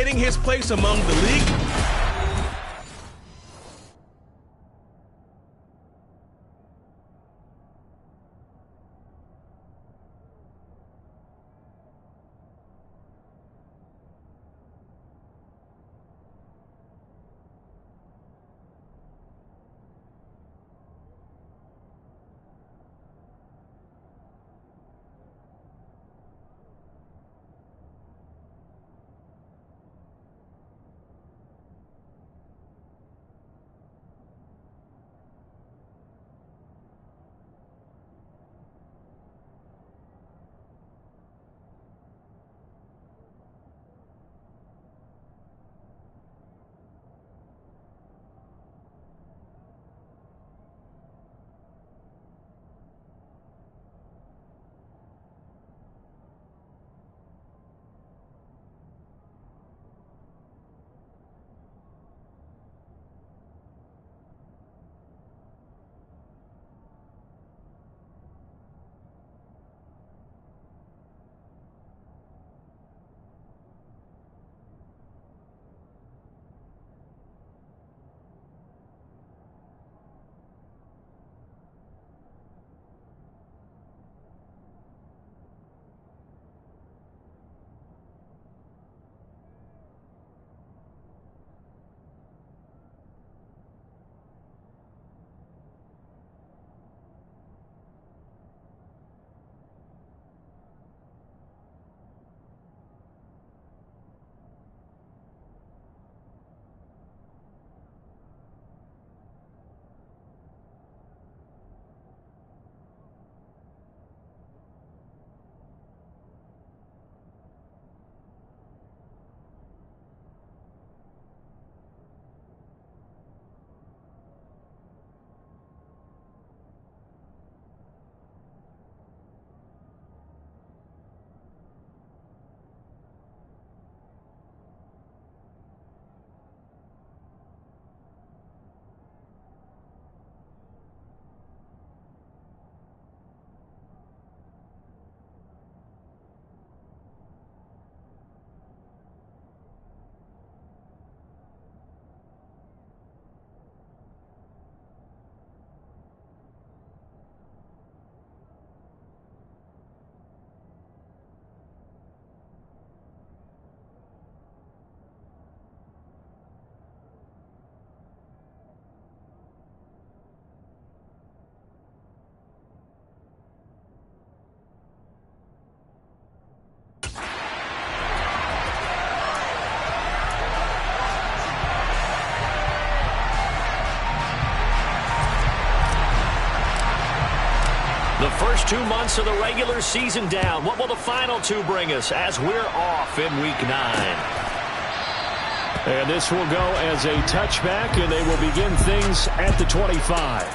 his place among the league. The first 2 months of the regular season down. What will the final 2 bring us as we're off in Week 9? And this will go as a touchback, and they will begin things at the 25.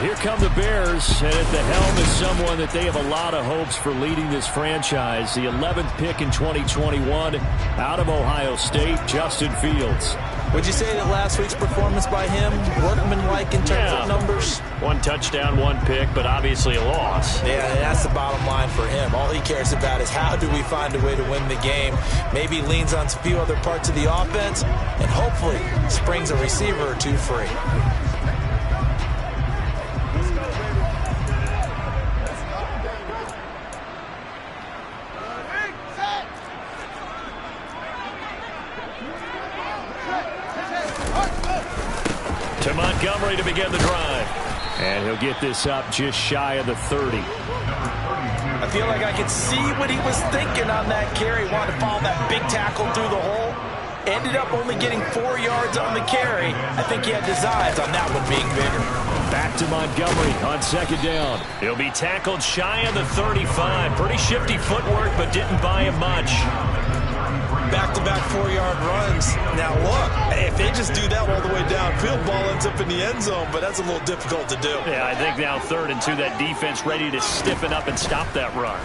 Here come the Bears, and at the helm is someone that they have a lot of hopes for leading this franchise. The 11th pick in 2021 out of Ohio State, Justin Fields. Would you say that last week's performance by him, workmanlike in terms of numbers? 1 touchdown, 1 pick, but obviously a loss. Yeah, that's the bottom line for him. All he cares about is how do we find a way to win the game. Maybe leans on a few other parts of the offense, and hopefully springs a receiver or 2 free. To Montgomery to begin the drive. And he'll get this up just shy of the 30. I feel like I could see what he was thinking on that carry. Wanted to follow that big tackle through the hole. Ended up only getting 4 yards on the carry. I think he had his eyes on that one being bigger. Back to Montgomery on 2nd down. He'll be tackled shy of the 35. Pretty shifty footwork, but didn't buy him much. Back-to-back 4-yard runs. Now look, if they just do that all the way downfield, ball ends up in the end zone, but that's a little difficult to do. Yeah, I think now 3rd and 2, that defense ready to stiffen up and stop that run.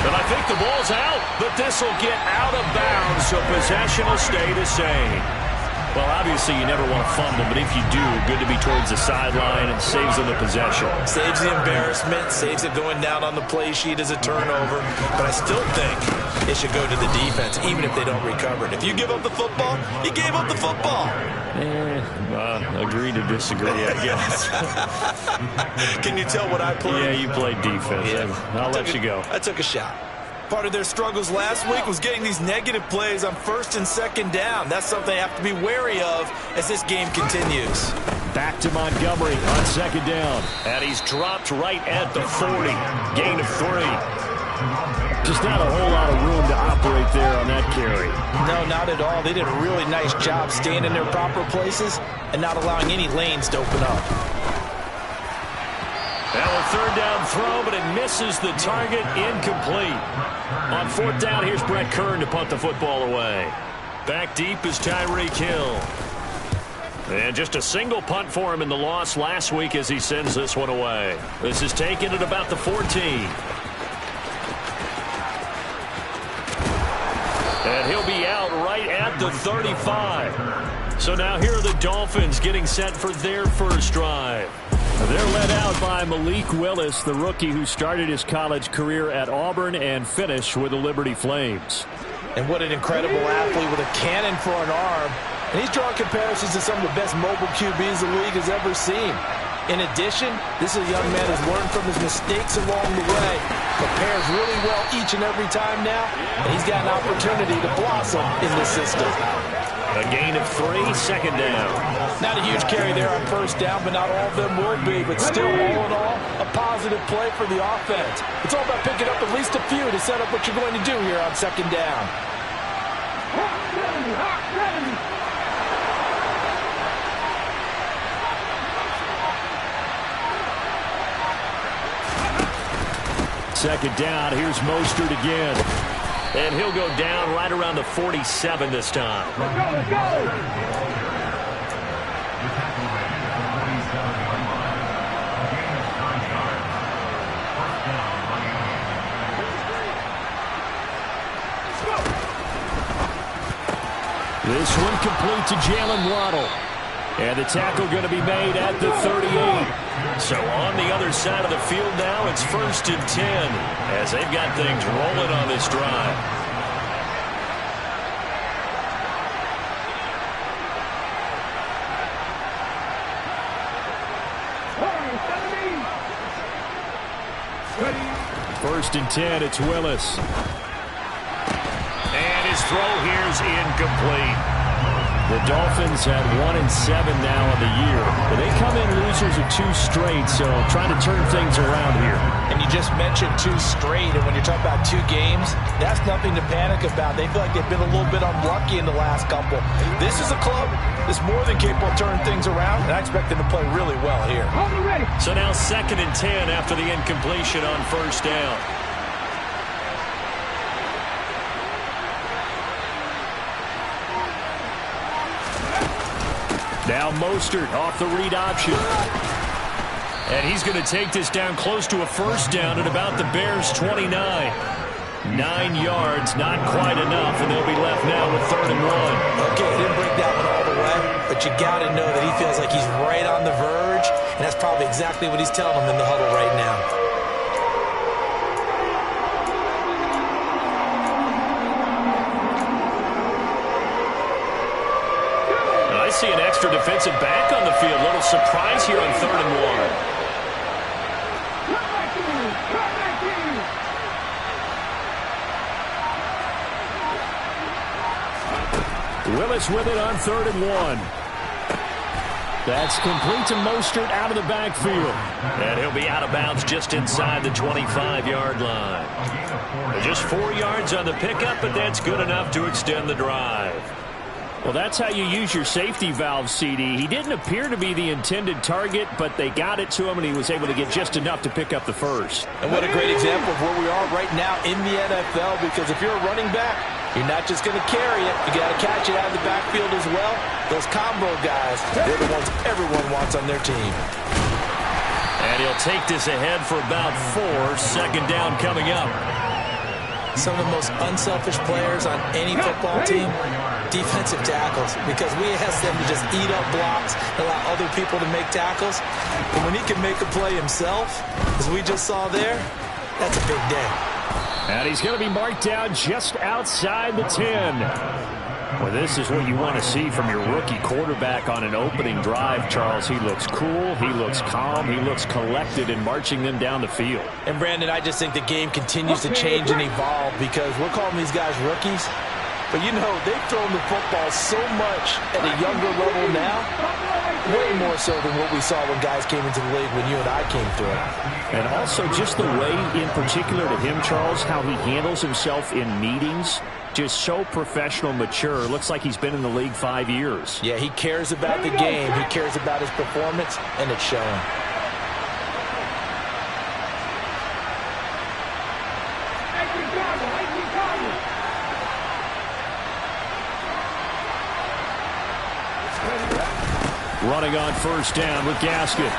And I think the ball's out, but this will get out of bounds, so possession will stay the same. Well, obviously you never want to fumble, but if you do, good to be towards the sideline and saves them the possession. Saves the embarrassment, saves it going down on the play sheet as a turnover. But I still think it should go to the defense, even if they don't recover it. If you give up the football, you gave up the football. Agree to disagree, I guess. Can you tell what I played? Yeah, you played defense. Yeah. I'll let you go. I took a shot. Part of their struggles last week was getting these negative plays on first and second down. That's something they have to be wary of as this game continues. Back to Montgomery on second down. And he's dropped right at the 40. Gain of 3. Just not a whole lot of room to operate there on that carry. No, not at all. They did a really nice job staying in their proper places and not allowing any lanes to open up. Now a third down throw, but it misses the target. Incomplete. On fourth down, here's Brett Kern to punt the football away. Back deep is Tyreek Hill. And just a single punt for him in the loss last week as he sends this one away. This is taken at about the 14. And he'll be out right at the 35. So now here are the Dolphins getting set for their first drive. They're led out by Malik Willis, the rookie who started his college career at Auburn and finished with the Liberty Flames. And what an incredible athlete with a cannon for an arm. And he's drawing comparisons to some of the best mobile QBs the league has ever seen. In addition, this is a young man who's learned from his mistakes along the way, prepares really well each and every time now, and he's got an opportunity to blossom in this system. A gain of 3, second down. Not a huge carry there on first down, but not all of them will be. But still, all in all, a positive play for the offense. It's all about picking up at least a few to set up what you're going to do here on second down. Second down, here's Mostert again. And he'll go down right around the 47 this time. Let's go! This one complete to Jalen Waddle. And the tackle going to be made at the 38. So on the other side of the field now, it's 1st and 10 as they've got things rolling on this drive. First and 10, it's Willis. And his throw here is incomplete. The Dolphins had 1-7 now on the year. But they come in losers of 2 straight, so trying to turn things around here. And you just mentioned 2 straight, and when you're talking about 2 games, that's nothing to panic about. They feel like they've been a little bit unlucky in the last couple. This is a club that's more than capable of turning things around, and I expect them to play really well here. So now 2nd and 10 after the incompletion on first down. Now Mostert off the read option. And he's going to take this down close to a first down at about the Bears' 29. 9 yards, not quite enough, and they'll be left now with 3rd and 1. Okay, he didn't break that one all the way, but you got to know that he feels like he's right on the verge, and that's probably exactly what he's telling them in the huddle right now. I see an extra defensive back on the field. Little surprise here on 3rd and 1. Willis with it on 3rd and 1. That's complete to Mostert out of the backfield. And he'll be out of bounds just inside the 25-yard line. Just 4 yards on the pickup, but that's good enough to extend the drive. Well, that's how you use your safety valve, CD. He didn't appear to be the intended target, but they got it to him, and he was able to get just enough to pick up the first. And what a great example of where we are right now in the NFL, because if you're a running back, you're not just going to carry it. You got to catch it out of the backfield as well. Those combo guys, they're the ones everyone wants on their team. And he'll take this ahead for about 4. Second down coming up. Some of the most unselfish players on any football team, defensive tackles, because we ask them to just eat up blocks, allow other people to make tackles. And when he can make a play himself, as we just saw there, that's a big day. And he's going to be marked down just outside the 10. Well, this is what you want to see from your rookie quarterback on an opening drive, Charles. He looks cool, he looks calm, he looks collected in marching them down the field. And, Brandon, I just think the game continues to change and evolve because we're calling these guys rookies. But, you know, they've thrown the football so much at a younger level now, way more so than what we saw when guys came into the league when you and I came through it. And also just the way, in particular to him, Charles, how he handles himself in meetings. Just so professional, mature. Looks like he's been in the league 5 years. Yeah, he cares about the game. He cares about his performance, and it's showing. Running on first down with Gaskin.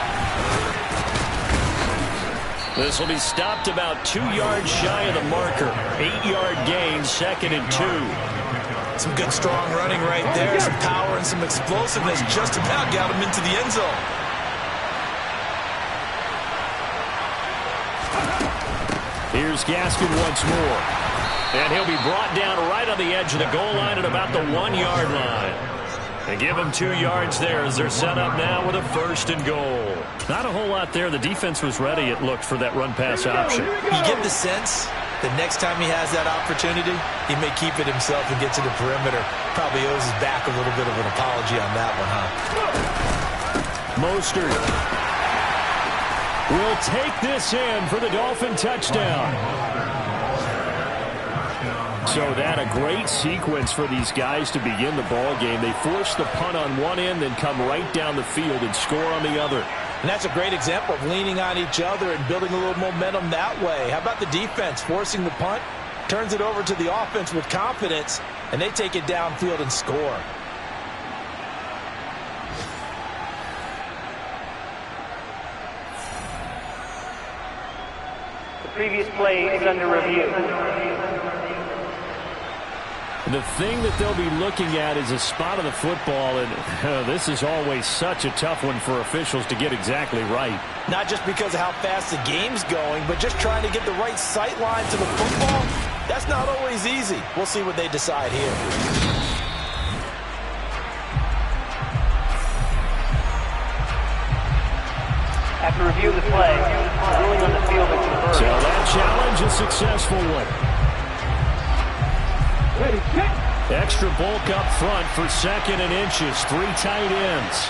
This will be stopped about 2 yards shy of the marker. 8-yard gain, 2nd and 2. Some good, strong running right there. Some power and some explosiveness. Just about got him into the end zone. Here's Gaskin once more. And he'll be brought down right on the edge of the goal line at about the 1-yard line. They give him 2 yards there as they're set up now with a 1st and goal. Not a whole lot there. The defense was ready, it looked, for that run-pass option. You get the sense that next time he has that opportunity, he may keep it himself and get to the perimeter. Probably owes his back a little bit of an apology on that one, huh? Mostert will take this in for the Dolphin touchdown. So that a great sequence for these guys to begin the ball game. They force the punt on one end, then come right down the field and score on the other. And that's a great example of leaning on each other and building a little momentum that way. How about the defense forcing the punt? Turns it over to the offense with confidence, and they take it downfield and score. The previous play is under review. The thing that they'll be looking at is a spot of the football, and this is always such a tough one for officials to get exactly right. Not just because of how fast the game's going, but just trying to get the right sight line to the football. That's not always easy. We'll see what they decide here. After review of the play, ruling on the field is reversed. So that challenge, a successful one. Extra bulk up front for 2nd and inches. 3 tight ends.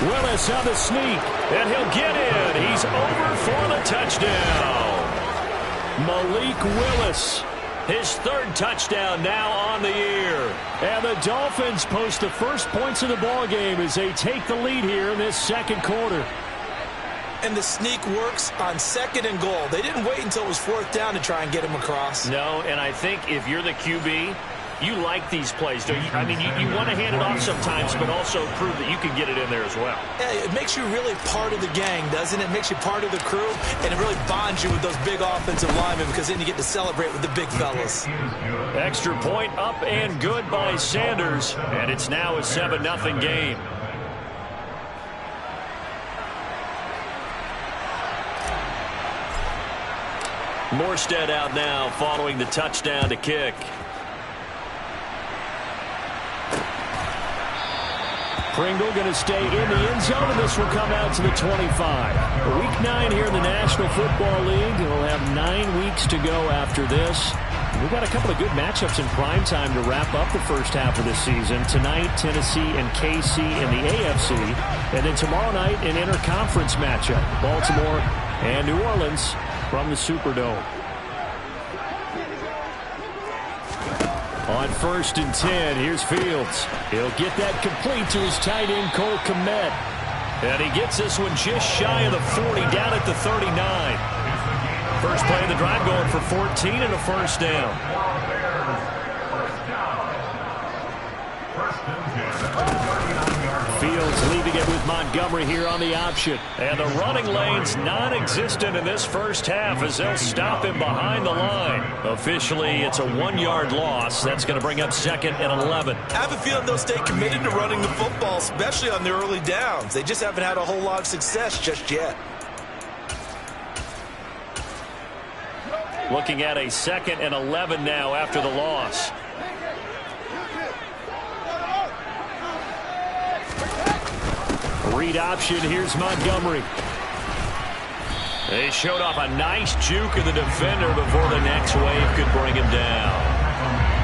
Willis on the sneak, and he'll get in. He's over for the touchdown. Malik Willis, his 3rd touchdown now on the year. And the Dolphins post the first points of the ball game as they take the lead here in this 2nd quarter. And the sneak works on 2nd and goal. They didn't wait until it was 4th down to try and get him across. No, and I think if you're the QB, you like these plays. Don't you? I mean, you want to hand it off sometimes, but also prove that you can get it in there as well. Yeah, it makes you really part of the gang, doesn't it? It makes you part of the crew, and it really bonds you with those big offensive linemen because then you get to celebrate with the big fellas. Extra point up and good by Sanders, and it's now a 7-0 game. Morstead out now following the touchdown to kick. Pringle going to stay in the end zone, and this will come out to the 25. Week 9 here in the National Football League. We'll have 9 weeks to go after this. We've got a couple of good matchups in prime time to wrap up the first half of the season. Tonight, Tennessee and KC in the AFC. And then tomorrow night, an interconference matchup. Baltimore and New Orleans from the Superdome. On 1st and 10, here's Fields. He'll get that complete to his tight end, Cole Kmet. And he gets this one just shy of the 40, down at the 39. First play of the drive going for 14 and a 1st down. Fields leaving it with Montgomery here on the option. And the running lane's non-existent in this first half as they'll stop him behind the line. Officially, it's a 1-yard loss. That's going to bring up 2nd and 11. I have a feeling they'll stay committed to running the football, especially on their early downs. They just haven't had a whole lot of success just yet. Looking at a 2nd and 11 now after the loss. Read option. Here's Montgomery. They showed off a nice juke of the defender before the next wave could bring him down.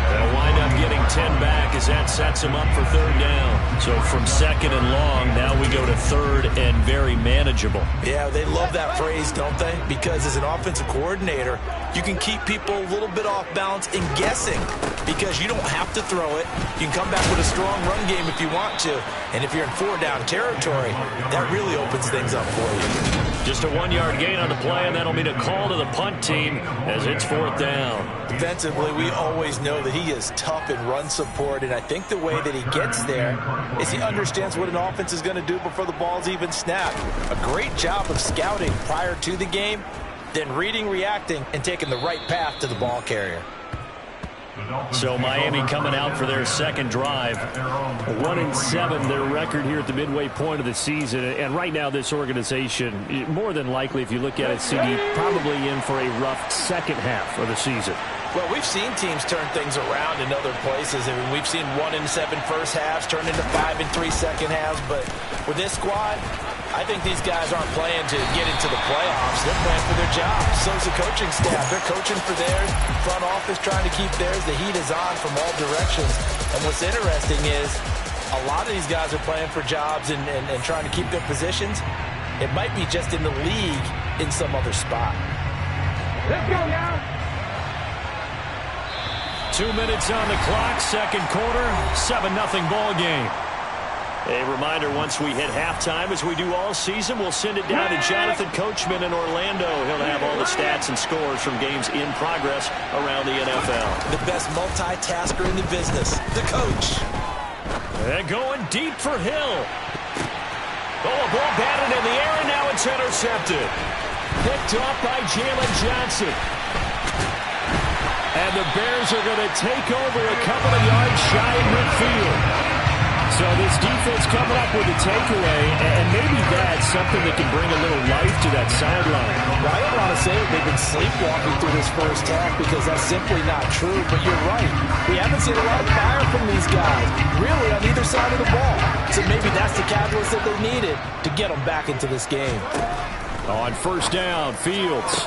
They'll wind up getting 10 back as that sets him up for 3rd down. So from 2nd and long, now we go to 3rd and very manageable. Yeah, they love that phrase, don't they? Because as an offensive coordinator, you can keep people a little bit off balance and guessing because you don't have to throw it. You can come back with a strong run game if you want to. And if you're in 4-down territory, that really opens things up for you. Just a 1-yard gain on the play, and that'll mean a call to the punt team as it's 4th down. Defensively, we always know that he is tough in run support, and I think the way that he gets there is he understands what an offense is going to do before the ball's even snapped. A great job of scouting prior to the game, then reading, reacting, and taking the right path to the ball carrier. So Miami coming out for their 2nd drive. 1-7 their record here at the midway point of the season. And right now this organization, more than likely if you look at it, CD, probably in for a rough 2nd half of the season. Well, we've seen teams turn things around in other places. I mean, we've seen 1-7 first halves turn into 5-3 second halves. But with this squad, I think these guys aren't playing to get into the playoffs. They're playing for their jobs. So's the coaching staff. They're coaching for theirs. Front office trying to keep theirs. The heat is on from all directions. And what's interesting is a lot of these guys are playing for jobs and trying to keep their positions. It might be just in the league in some other spot. Let's go now. 2 minutes on the clock, 2nd quarter, 7-0 ball game. A reminder, once we hit halftime, as we do all season, we'll send it down to Jonathan Coachman in Orlando. He'll have all the stats and scores from games in progress around the NFL. The best multitasker in the business, the coach. And going deep for Hill. Oh, a ball batted in the air, and now it's intercepted. Picked off by Jalen Johnson. And the Bears are going to take over a couple of yards shy of midfield. So this defense coming up with a takeaway, and maybe that's something that can bring a little life to that sideline. Well, I don't want to say that they've been sleepwalking through this first half because that's simply not true, but you're right. We haven't seen a lot of fire from these guys, really on either side of the ball. So maybe that's the catalyst that they needed to get them back into this game. On 1st down, Fields.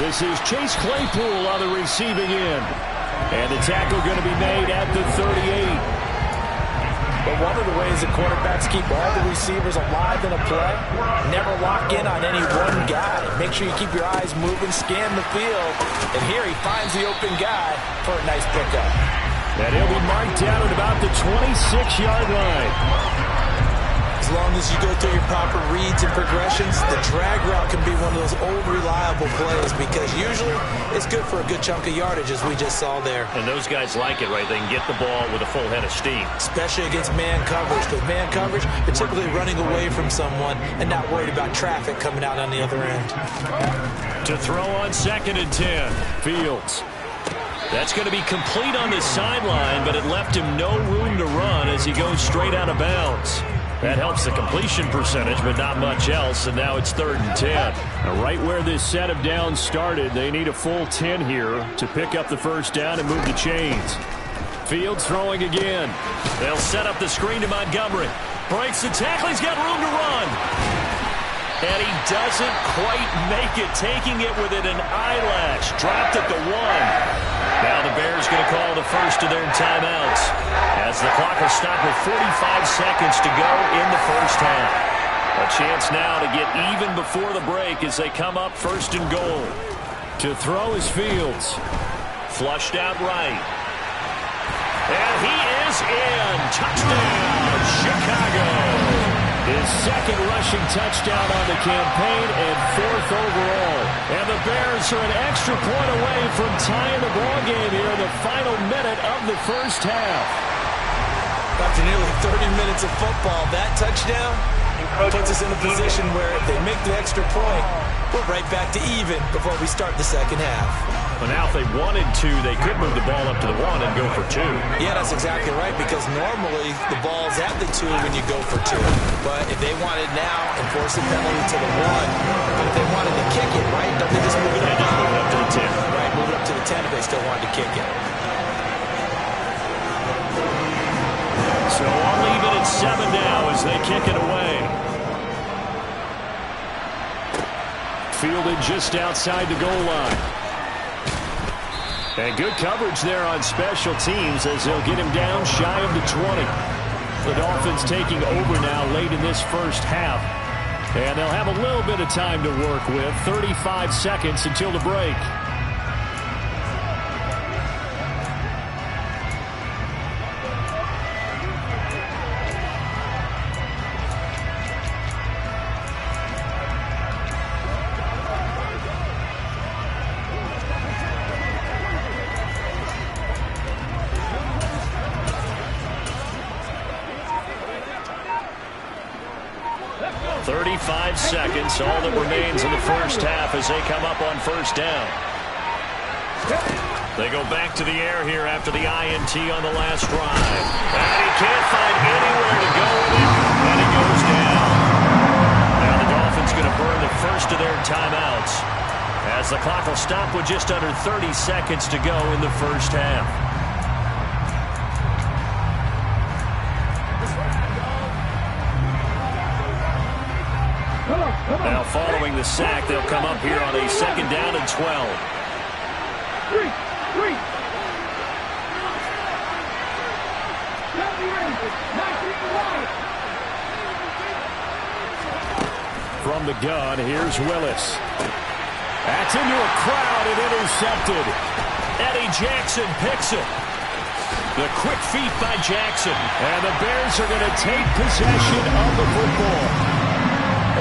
This is Chase Claypool on the receiving end. And the tackle going to be made at the 38. But one of the ways that quarterbacks keep all the receivers alive in a play, never lock in on any one guy. Make sure you keep your eyes moving, scan the field. And here he finds the open guy for a nice pickup. And he'll be marked down at about the 26-yard line. As long as you go through your proper reads and progressions, the drag route can be one of those old reliable plays because usually it's good for a good chunk of yardage as we just saw there. And those guys like it, right? They can get the ball with a full head of steam. Especially against man coverage. With man coverage, they're typically running away from someone and not worried about traffic coming out on the other end. To throw on 2nd and 10, Fields. That's going to be complete on the sideline, but it left him no room to run as he goes straight out of bounds. That helps the completion percentage, but not much else, and now it's 3rd and 10. Now, right where this set of downs started, they need a full 10 here to pick up the 1st down and move the chains. Fields throwing again. They'll set up the screen to Montgomery. Breaks the tackle. He's got room to run. And he doesn't quite make it, taking it within an eyelash. Dropped at the 1. Now the Bears going to call the first of their timeouts as the clock will stop with 45 seconds to go in the first half. A chance now to get even before the break as they come up 1st and goal. To throw is Fields. Flushed out right. And he is in. Touchdown, Chicago. His 2nd rushing touchdown on the campaign and 4th overall. And the Bears are an extra point away from tying the ball game here in the final minute of the first half. After nearly 30 minutes of football, that touchdown puts us in a position where if they make the extra point, we're right back to even before we start the second half. But now if they wanted to, they could move the ball up to the 1 and go for 2. Yeah, that's exactly right, because normally the ball's at the 2 when you go for 2. But if they wanted now, enforce the penalty to the 1. But if they wanted to kick it, right, don't they just move it up? Just move it up to the 10. Right, move it up to the 10 if they still wanted to kick it. So all even at 7 now as they kick it away. Fielded just outside the goal line. And good coverage there on special teams as they'll get him down shy of the 20. The Dolphins taking over now late in this first half. And they'll have a little bit of time to work with. 35 seconds until the break. Seconds, all that remains in the first half as they come up on first down. They go back to the air here after the INT on the last drive. And he can't find anywhere to go with it, and he goes down. Now the Dolphins going to burn the first of their timeouts as the clock will stop with just under 30 seconds to go in the first half. Now following the sack, they'll come up here on a 2nd down and 12. From the gun, here's Willis. That's into a crowd and intercepted. Eddie Jackson picks it. The quick feet by Jackson. And the Bears are going to take possession of the football.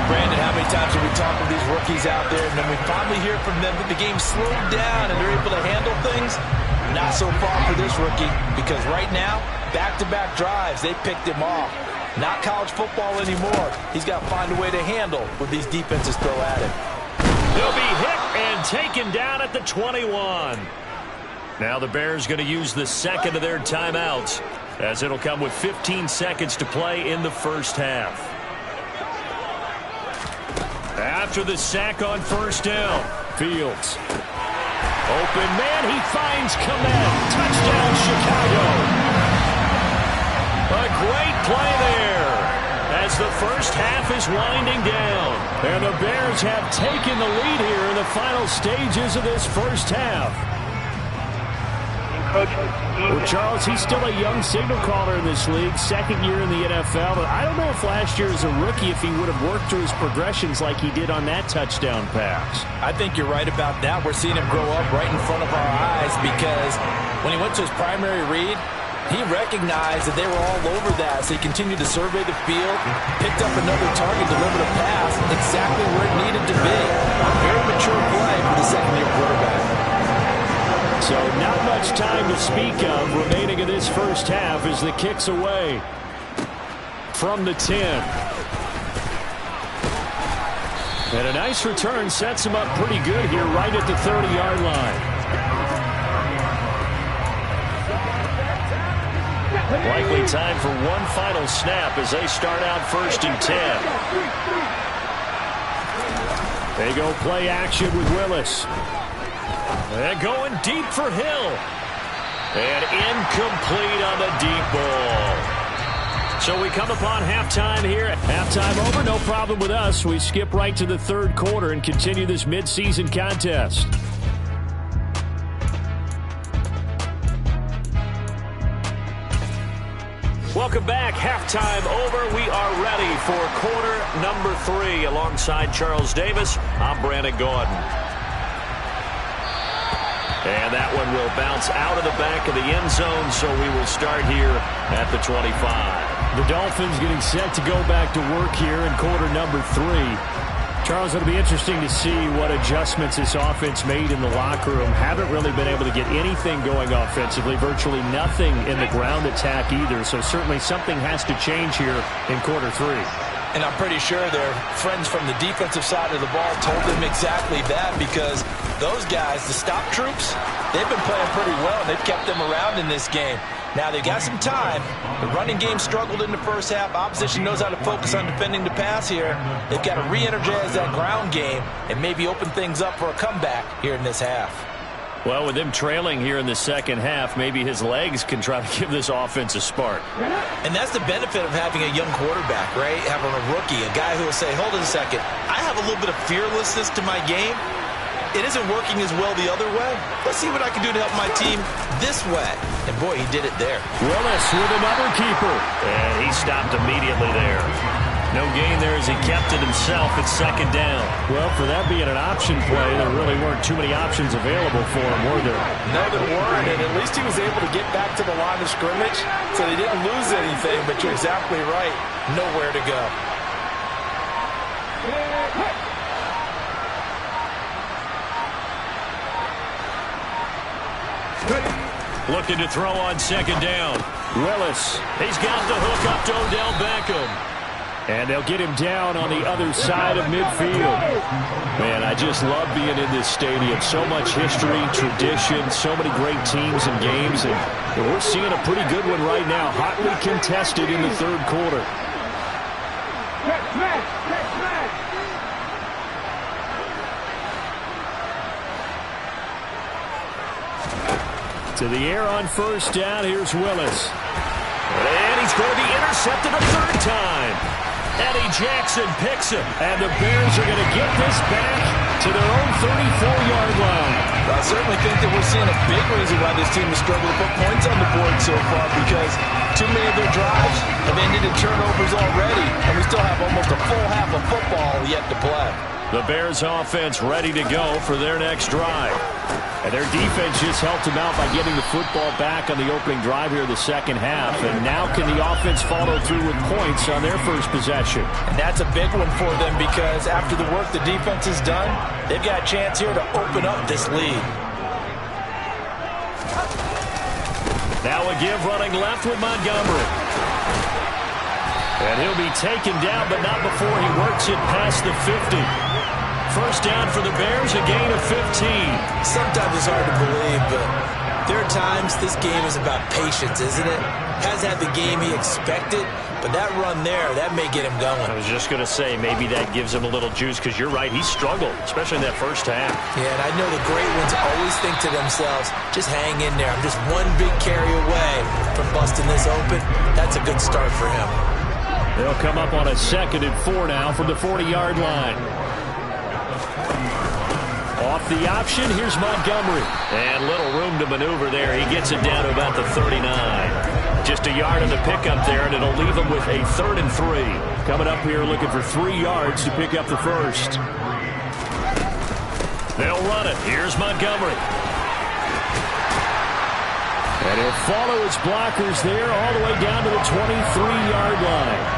Brandon, how many times have we talked with these rookies out there, and then we finally hear from them that the game slowed down and they're able to handle things? Not so far for this rookie, because right now, back-to-back drives, they picked him off. Not college football anymore. He's got to find a way to handle what these defenses throw at him. He'll be hit and taken down at the 21. Now the Bears going to use the second of their timeouts, as it'll come with 15 seconds to play in the first half. After the sack on first down, Fields. Open man, he finds Kmet. Touchdown, Chicago. A great play there as the first half is winding down. And the Bears have taken the lead here in the final stages of this first half. Well, Charles, he's still a young signal caller in this league, 2nd year in the NFL. But I don't know if last year as a rookie, if he would have worked through his progressions like he did on that touchdown pass. I think you're right about that. We're seeing him grow up right in front of our eyes, because when he went to his primary read, he recognized that they were all over that. So he continued to survey the field, picked up another target, delivered a pass exactly where it needed to be. A very mature play for the second-year quarterback. So not much time to speak of remaining in this first half as the kick's away from the 10. And a nice return sets him up pretty good here right at the 30-yard line. Likely time for one final snap as they start out 1st and 10. They go play action with Willis. And going deep for Hill. And incomplete on the deep ball. So we come upon halftime here. Halftime over, no problem with us. We skip right to the 3rd quarter and continue this midseason contest. Welcome back. Halftime over. We are ready for quarter number 3. Alongside Charles Davis, I'm Brandon Gaudin. And that one will bounce out of the back of the end zone, so we will start here at the 25. The Dolphins getting set to go back to work here in quarter number 3. Charles, it'll be interesting to see what adjustments this offense made in the locker room. Haven't really been able to get anything going offensively, virtually nothing in the ground attack either. So certainly something has to change here in quarter 3. And I'm pretty sure their friends from the defensive side of the ball told them exactly that, because those guys, the stop troops, they've been playing pretty well, and they've kept them around in this game. Now, they've got some time. The running game struggled in the first half. Opposition knows how to focus on defending the pass here. They've got to re-energize that ground game and maybe open things up for a comeback here in this half. Well, with them trailing here in the second half, maybe his legs can try to give this offense a spark. And that's the benefit of having a young quarterback, right? Having a rookie, a guy who will say, hold on a second, I have a little bit of fearlessness to my game. It isn't working as well the other way. Let's see what I can do to help my team this way. And boy, he did it there. Willis with another keeper. And he stopped immediately there. No gain there as he kept it himself at second down. Well, for that being an option play, there really weren't too many options available for him, were there? No, there weren't, and at least he was able to get back to the line of scrimmage, so they didn't lose anything, but you're exactly right. Nowhere to go. Looking to throw on second down. Willis. He's got the hook up to Odell Beckham. And they'll get him down on the other side of midfield. Man, I just love being in this stadium. So much history, tradition, so many great teams and games. And we're seeing a pretty good one right now. Hotly contested in the third quarter. To the air on first down. Here's Willis. And he's going to be intercepted a third time. Eddie Jackson picks him. And the Bears are going to get this back to their own 34-yard line. I certainly think that we're seeing a big reason why this team has struggled to put points on the board so far, because too many of their drives have ended in turnovers already, and we still have almost a full half of football yet to play. The Bears offense ready to go for their next drive. And their defense just helped them out by getting the football back on the opening drive here in the second half. And now can the offense follow through with points on their first possession? And that's a big one for them, because after the work the defense has done, they've got a chance here to open up this lead. Now a give running left with Montgomery. And he'll be taken down, but not before he works it past the 50. First down for the Bears, a gain of 15. Sometimes it's hard to believe, but there are times this game is about patience, isn't it? Has had the game he expected, but that run there, that may get him going. I was just going to say, maybe that gives him a little juice, because you're right, he struggled, especially in that first half. Yeah, and I know the great ones always think to themselves, just hang in there. I'm just one big carry away from busting this open. That's a good start for him. They'll come up on a 2nd and 4 now from the 40-yard line. Off the option, here's Montgomery. And little room to maneuver there. He gets it down to about the 39. Just a yard in the pickup there, and it'll leave him with a 3rd and 3. Coming up here looking for 3 yards to pick up the first. They'll run it. Here's Montgomery. And he'll follow his blockers there all the way down to the 23-yard line.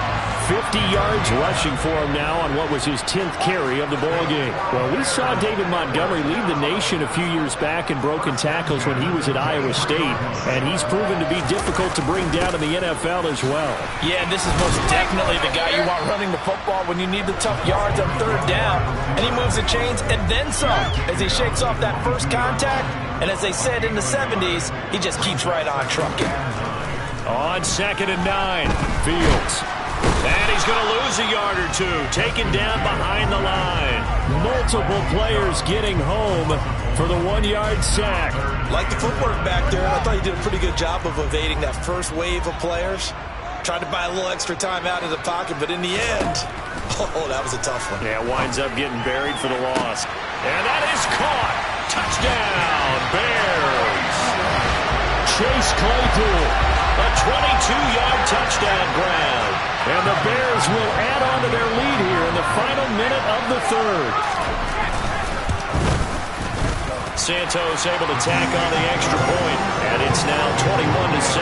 50 yards rushing for him now on what was his 10th carry of the ball game. Well, we saw David Montgomery lead the nation a few years back in broken tackles when he was at Iowa State, and he's proven to be difficult to bring down in the NFL as well. Yeah, and this is most definitely the guy you want running the football when you need the tough yards on third down. And he moves the chains and then some as he shakes off that first contact. And as they said in the 70s, he just keeps right on trucking. On 2nd and 9, Fields. And he's going to lose a yard or two, taken down behind the line. Multiple players getting home for the 1-yard sack. Like the footwork back there, I thought he did a pretty good job of evading that first wave of players. Tried to buy a little extra time out of the pocket, but in the end, oh, that was a tough one. Yeah, winds up getting buried for the loss. And that is caught. Touchdown, Bears. Chase Claypool. A 22-yard touchdown grab. And the Bears will add on to their lead here in the final minute of the third. Santos able to tack on the extra point, and it's now 21-7.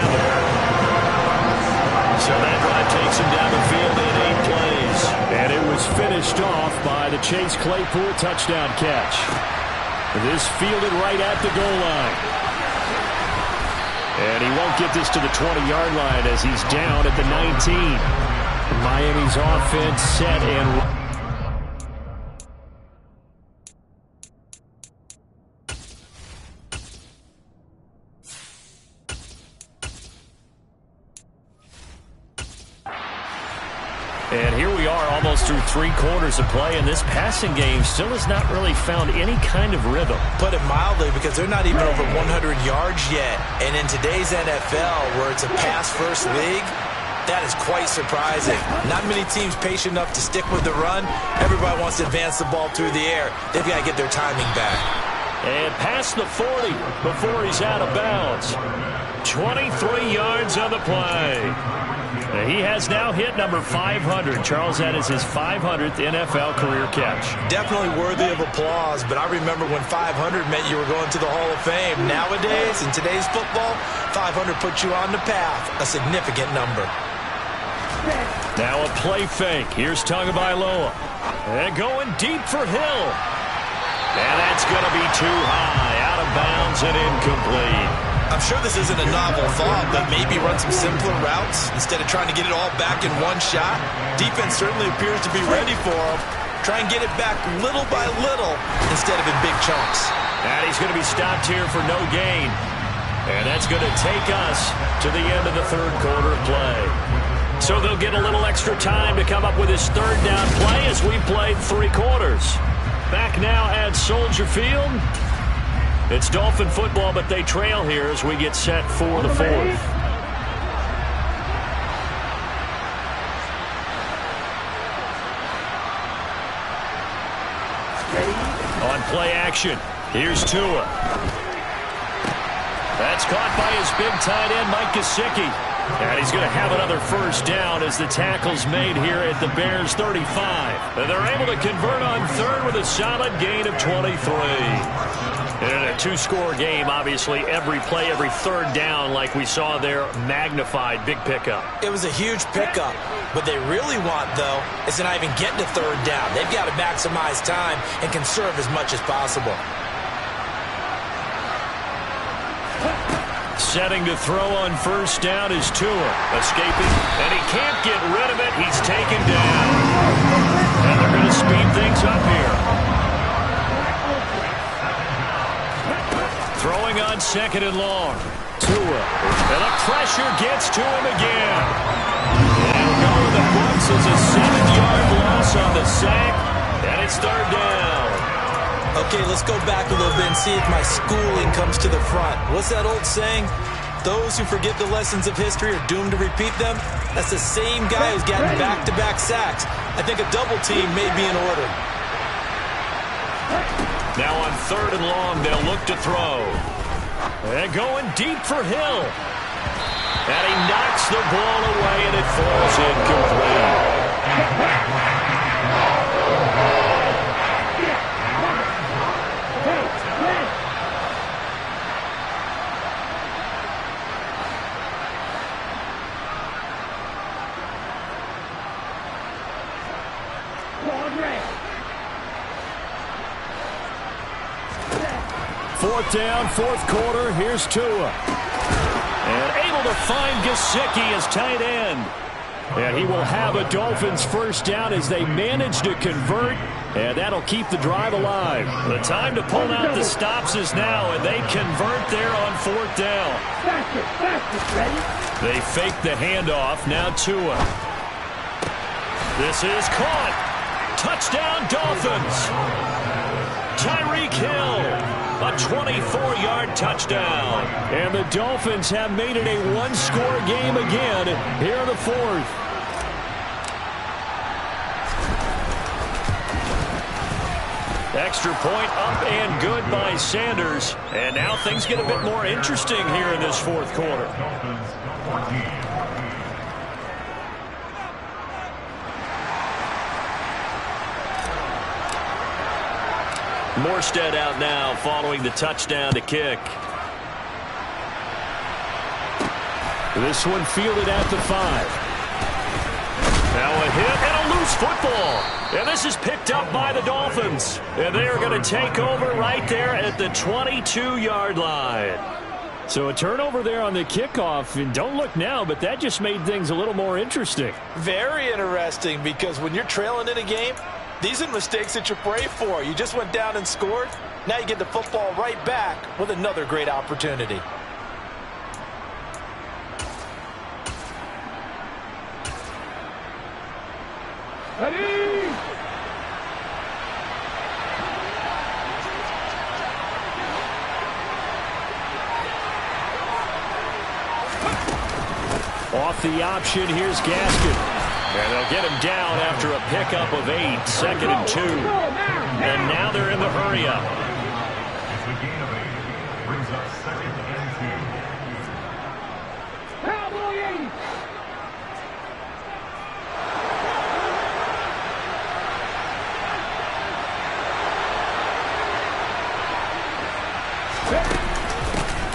So that drive takes him down the field in 8 plays. And it was finished off by the Chase Claypool touchdown catch. This fielded right at the goal line. And he won't get this to the 20-yard line as he's down at the 19. Miami's offense set and... And here we are almost through 3 quarters of play, and this passing game still has not really found any kind of rhythm. Put it mildly, because they're not even over 100 yards yet. And in today's NFL, where it's a pass-first league, that is quite surprising. Not many teams patient enough to stick with the run. Everybody wants to advance the ball through the air. They've got to get their timing back. And past the 40 before he's out of bounds. 23 yards on the play. He has now hit number 500. Charles, that is his 500th NFL career catch. Definitely worthy of applause, but I remember when 500 meant you were going to the Hall of Fame. Nowadays, in today's football, 500 puts you on the path, a significant number. Now a play fake. Here's Tagovailoa. And going deep for Hill. And that's going to be too high, out of bounds and incomplete. I'm sure this isn't a novel thought, but maybe run some simpler routes instead of trying to get it all back in one shot. Defense certainly appears to be ready for him. Try and get it back little by little instead of in big chunks. And he's going to be stopped here for no gain. And that's going to take us to the end of the third quarter of play. So they'll get a little extra time to come up with his third down play as we played 3 quarters. Back now at Soldier Field. It's Dolphin football, but they trail here as we get set for the 4th. On play action, here's Tua. That's caught by his big tight end, Mike Gesicki. And he's going to have another first down as the tackle's made here at the Bears' 35. And they're able to convert on third with a solid gain of 23. And in a 2-score game, obviously, every play, every third down, like we saw there, magnified, big pickup. It was a huge pickup. What they really want, though, is to not even get to third down. They've got to maximize time and conserve as much as possible. Setting to throw on first down is Tua. Escaping, and he can't get rid of it. He's taken down. And they're going to speed things up here. Throwing on 2nd and long. Tua. And the pressure gets to him again. And we'll go to the books as a 7-yard loss on the sack. And it's third down. Okay, let's go back a little bit and see if my schooling comes to the front. What's that old saying? Those who forget the lessons of history are doomed to repeat them. That's the same guy who's gotten back-to-back sacks. I think a double team may be in order. Now on 3rd and long, they'll look to throw. And going deep for Hill. And he knocks the ball away, and it falls incomplete. 4th down, 4th quarter. Here's Tua. And able to find Gesicki as tight end. And he will have a Dolphins first down as they manage to convert. And that'll keep the drive alive. The time to pull out the stops is now, and they convert there on 4th down. They fake the handoff. Now Tua. This is caught. Touchdown Dolphins. Tyreek Hill. A 24-yard touchdown. And the Dolphins have made it a 1-score game again here in the 4th. Extra point up and good by Sanders. And now things get a bit more interesting here in this 4th quarter. Morstead out now following the touchdown to kick. This one fielded at the 5. Now a hit and a loose loose football. And this is picked up by the Dolphins. And they are going to take over right there at the 22-yard line. So a turnover there on the kickoff, and don't look now, but that just made things a little more interesting. Very interesting, because when you're trailing in a game, these are mistakes that you pray for. You just went down and scored. Now you get the football right back with another great opportunity. Ready? Off the option, here's Gaskin. And they'll get him down after a pickup of 8, 2nd and 2. And now they're in the hurry-up. The gain of 8 brings up 2nd and 2. Cowboy 8.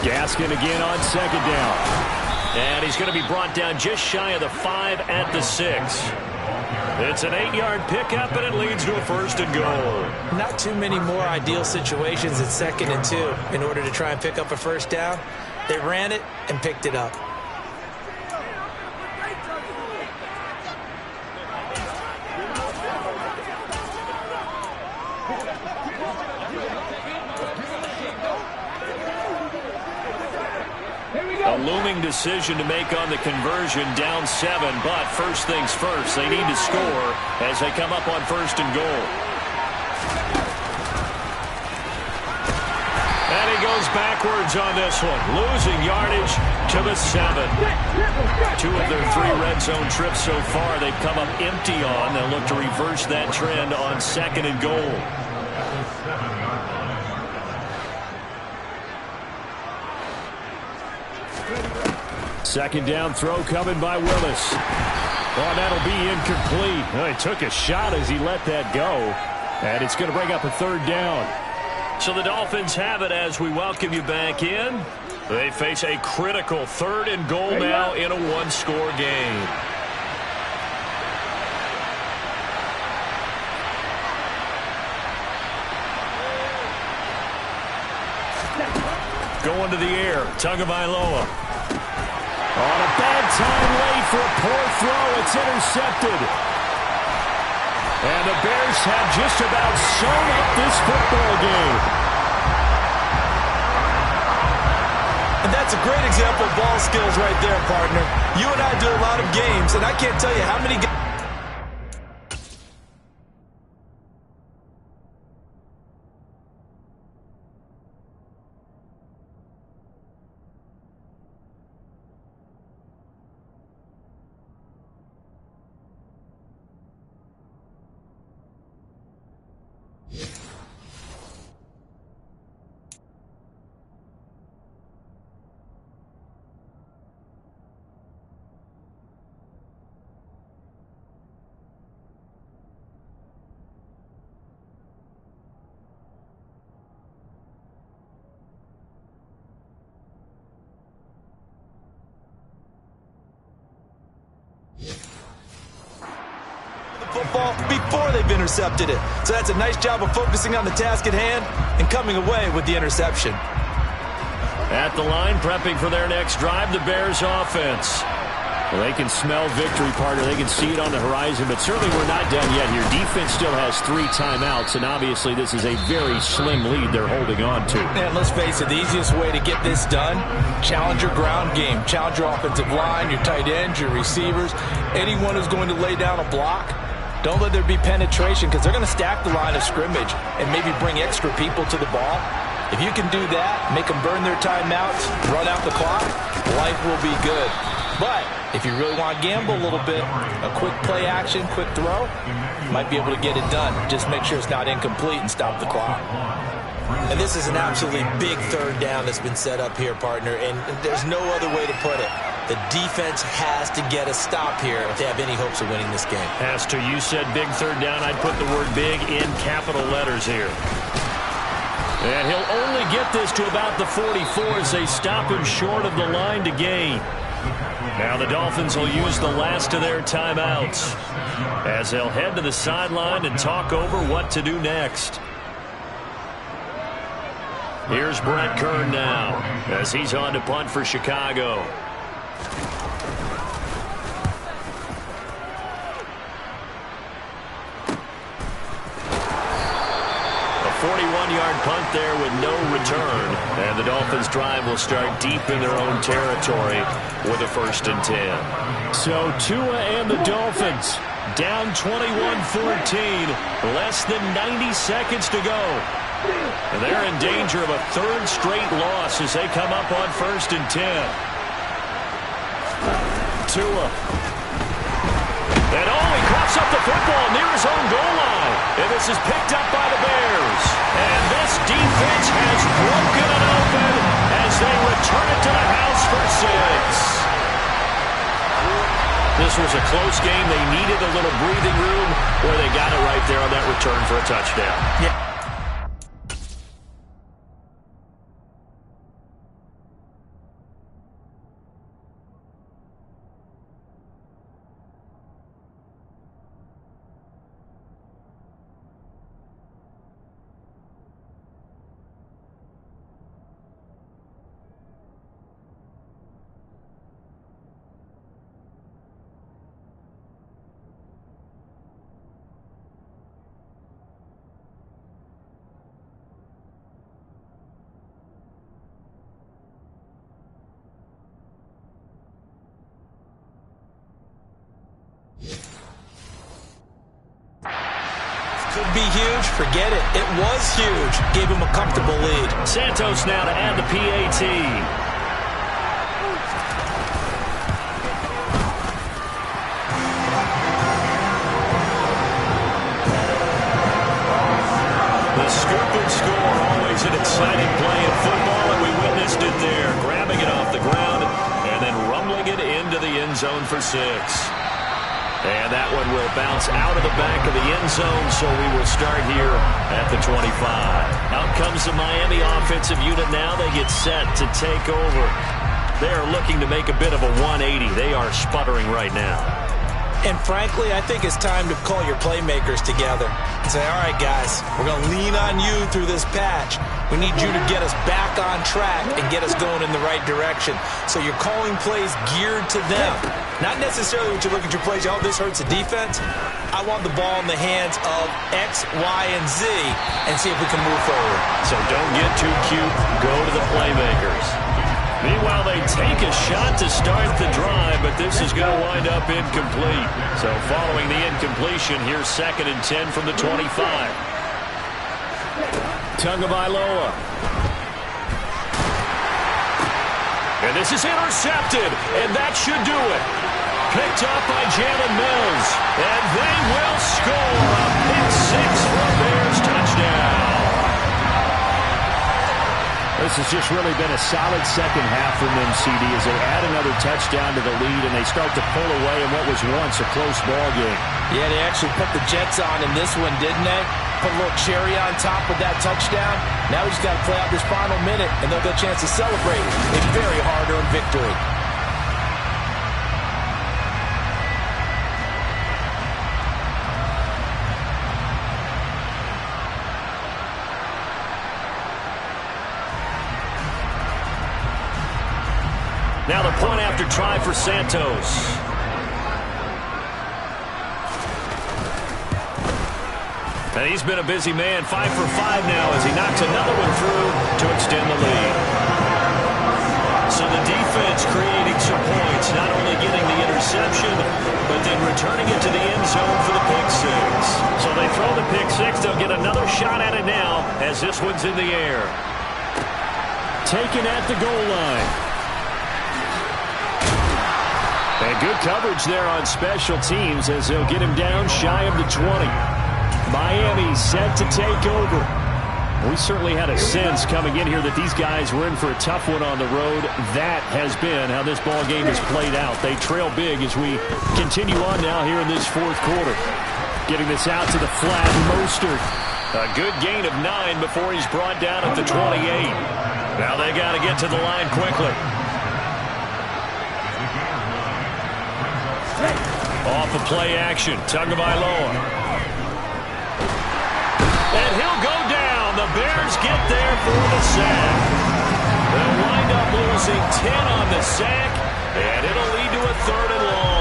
Gaskin again on 2nd down. And he's going to be brought down just shy of the 5 at the 6. It's an 8-yard pickup, and it leads to a 1st and goal. Not too many more ideal situations at 2nd and 2 in order to try and pick up a 1st down. They ran it and picked it up. A looming decision to make on the conversion, down 7, but first things first, they need to score as they come up on 1st and goal. And he goes backwards on this one, losing yardage to the 7. 2 of their 3 red zone trips so far they've come up empty on. They'll look to reverse that trend on 2nd and goal. 2nd down throw coming by Willis. Oh, that'll be incomplete. Oh, he took a shot as he let that go. And it's going to bring up a 3rd down. So the Dolphins have it as we welcome you back in. They face a critical 3rd and goal now in a 1-score game. Going to the air, Tagovailoa. On a bad time late for a poor throw. It's intercepted. And the Bears have just about sewn up this football game. And that's a great example of ball skills right there, partner. You and I do a lot of games, and I can't tell you how many guys. Football before they've intercepted it. So that's a nice job of focusing on the task at hand and coming away with the interception. At the line, prepping for their next drive, the Bears offense. Well, they can smell victory, partner. They can see it on the horizon, but certainly we're not done yet here. Defense still has 3 timeouts, and obviously this is a very slim lead they're holding on to. And let's face it, the easiest way to get this done, challenge your ground game. Challenge your offensive line, your tight ends, your receivers, anyone who's going to lay down a block. Don't let there be penetration, because they're going to stack the line of scrimmage and maybe bring extra people to the ball. If you can do that, make them burn their timeouts, run out the clock, life will be good. But if you really want to gamble a little bit, a quick play action, quick throw, might be able to get it done. Just make sure it's not incomplete and stop the clock. And this is an absolutely big 3rd down that's been set up here, partner, and there's no other way to put it. The defense has to get a stop here if they have any hopes of winning this game. As to you said big 3rd down, I'd put the word big in capital letters here. And he'll only get this to about the 44 as they stop him short of the line to gain. Now the Dolphins will use the last of their timeouts as they'll head to the sideline and talk over what to do next. Here's Brett Kern now as he's on to punt for Chicago. A 41-yard punt there with no return. And the Dolphins drive will start deep in their own territory with a 1st and 10. So Tua and the Dolphins down 21-14. Less than 90 seconds to go. And they're in danger of a 3rd straight loss as they come up on 1st and 10. Tua. And he coughs up the football near his own goal line. And this is picked up by the Bears. And this defense has broken it open as they return it to the house for 6. This was a close game. They needed a little breathing room where they got it right there on that return for a touchdown. Yeah. Could be huge. Forget it. It was huge. Gave him a comfortable lead. Santos now to add the PAT. The scoop and score, always an exciting play in football, and we witnessed it there. Grabbing it off the ground and then rumbling it into the end zone for 6. And that one will bounce out of the back of the end zone, so we will start here at the 25. Out comes the Miami offensive unit now. They get set to take over. They are looking to make a bit of a 180. They are sputtering right now. And frankly, I think it's time to call your playmakers together and say, all right, guys, we're going to lean on you through this patch. We need you to get us back on track and get us going in the right direction. So you're calling plays geared to them. Not necessarily what you look at your plays, oh, this hurts the defense. I want the ball in the hands of X, Y, and Z and see if we can move forward. So don't get too cute. Go to the playmakers. Meanwhile, they take a shot to start the drive, but this is going to wind up incomplete. So following the incompletion, here's 2nd and 10 from the 25. Tagovailoa. And this is intercepted, and that should do it. Picked up by Jalen Mills, and they will score a pick 6 for a Bears touchdown. This has just really been a solid second half from them, CD, as they add another touchdown to the lead and they start to pull away in what was once a close ball game. Yeah, they actually put the Jets on in this one, didn't they? Put a little cherry on top with that touchdown. Now we just got to play out this final minute, and they'll get a chance to celebrate a very hard-earned victory. Now the point after try for Santos. And he's been a busy man, 5 for 5 now as he knocks another one through to extend the lead. So the defense creating some points, not only getting the interception, but then returning it to the end zone for the pick 6. So they throw the pick 6. They'll get another shot at it now as this one's in the air. Taken at the goal line. And good coverage there on special teams as they'll get him down shy of the 20. Miami set to take over. We certainly had a sense coming in here that these guys were in for a tough one on the road. That has been how this ball game has played out. They trail big as we continue on now here in this 4th quarter. Getting this out to the flat, Mostert. A good gain of 9 before he's brought down at the 28. Now they got to get to the line quickly. Off of play action. Tagovailoa. And he'll go down. The Bears get there for the sack. They'll wind up losing 10 on the sack, and it'll lead to a 3rd and long.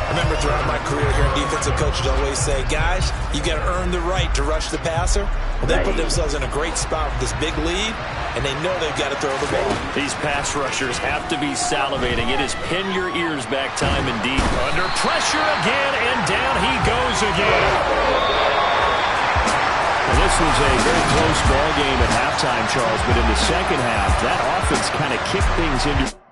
I remember throughout my career here, defensive coaches always say, guys, you got to earn the right to rush the passer. Well, they put themselves in a great spot with this big lead, and they know they've got to throw the ball. These pass rushers have to be salivating. It is pin your ears back time indeed. Under pressure again, and down he goes again. Well, this was a very close ball game at halftime, Charles, but in the second half, that offense kind of kicked things into